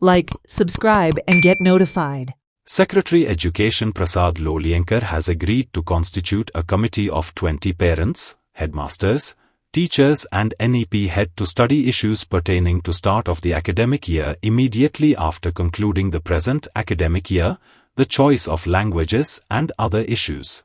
like, subscribe and get notified. Secretary Education Prasad Lolienkar has agreed to constitute a committee of 20 parents, headmasters, teachers and NEP head to study issues pertaining to start of the academic year immediately after concluding the present academic year, the choice of languages and other issues.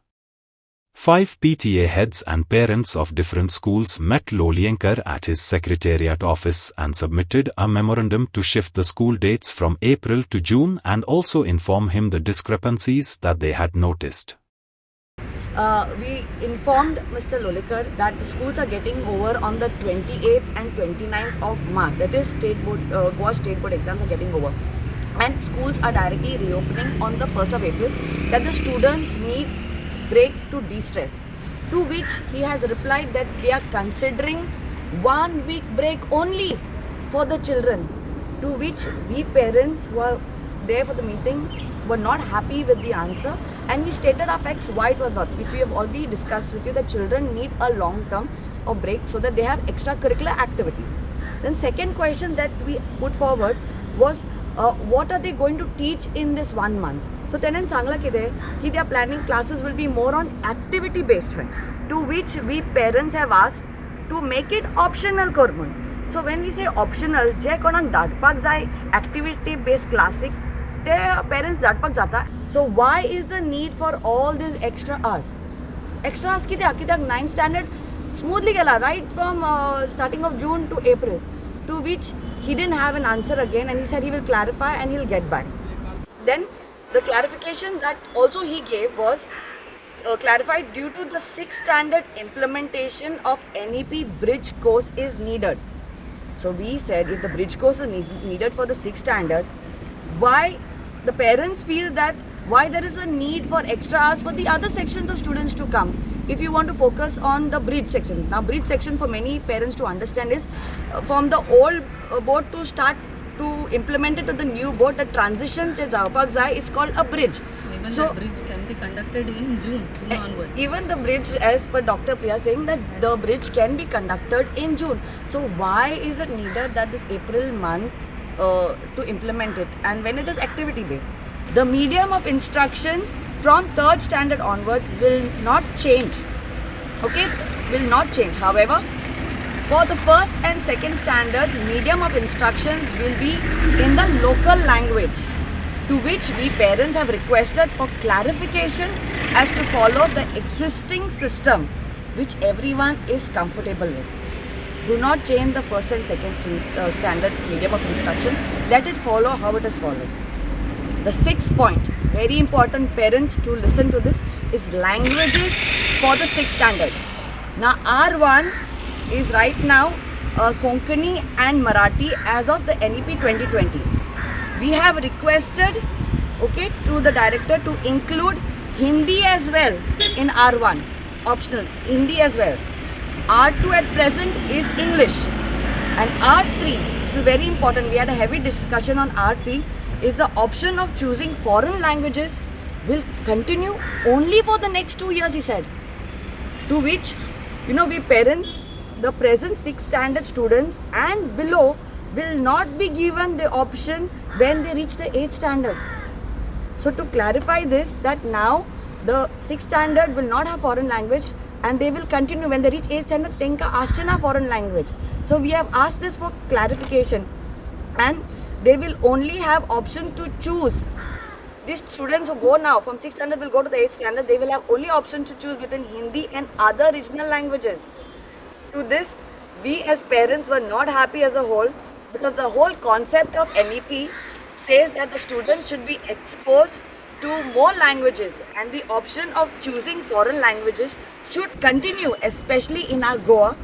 5 PTA heads and parents of different schools met Lolienkar at his secretariat office and submitted a memorandum to shift the school dates from April to June and also inform him the discrepancies that they had noticed. We informed Mr. Lolienkar that the schools are getting over on the 28th and 29th of March. That is Goa State Board exams are getting over. And schools are directly reopening on the 1st of April. That the students need break to de-stress. To which he has replied that they are considering 1 week break only for the children. To which we parents who are there for the meeting were not happy with the answer, and we stated our facts why it was not, which we have already discussed with you, that children need a long term of break so that they have extracurricular activities. Then second question that we put forward was what are they going to teach in this 1 month? So then Sangla they are planning classes will be more on activity based one, to which we parents have asked to make it optional kormun. So when we say optional, je konang datpak jai activity based classic, their parents datpak jata. So why is the need for all these extra hours? Extra hours kide 9th standard smoothly gala right from starting of June to April, to which he didn't have an answer again, and he said he will clarify and he'll get back. Then the clarification that also he gave was clarified due to the 6th standard implementation of NEP bridge course is needed. So we said if the bridge course is needed for the 6th standard, why the parents feel that why there is a need for extra hours for the other sections of students to come if you want to focus on the bridge section. Now bridge section for many parents to understand is from the old board to start to implement it to the new board, the transition is called a bridge. Even so the bridge can be conducted in June onwards. Even the bridge, as per Dr. Priya saying that the bridge can be conducted in June. So why is it needed that this April month to implement it, and when it is activity based? The medium of instructions from 3rd standard onwards will not change. Okay, will not change. However, for the 1st and 2nd standards, medium of instructions will be in the local language, to which we parents have requested for clarification as to follow the existing system which everyone is comfortable with. Do not change the 1st and 2nd standard medium of instruction. Let it follow how it is followed. The 6th point, very important parents to listen to this, is languages for the 6th standard. Now R1 is right now Konkani and Marathi as of the NEP 2020. We have requested to the director to include Hindi as well in R1, optional, Hindi as well. R2 at present is English, and R3, this is very important, we had a heavy discussion on R3, is the option of choosing foreign languages will continue only for the next 2 years, he said. To which, we parents, the present 6th standard students and below will not be given the option when they reach the 8th standard. So to clarify this, that now the 6th standard will not have foreign language and they will continue when they reach 8th standard, tenka ashchana foreign language. So we have asked this for clarification, and they will only have option to choose. These students who go now from 6th standard will go to the 8th standard, they will have only option to choose between Hindi and other regional languages. To this, we as parents were not happy as a whole, because the whole concept of NEP says that the students should be exposed to more languages, and the option of choosing foreign languages should continue, especially in our Goa,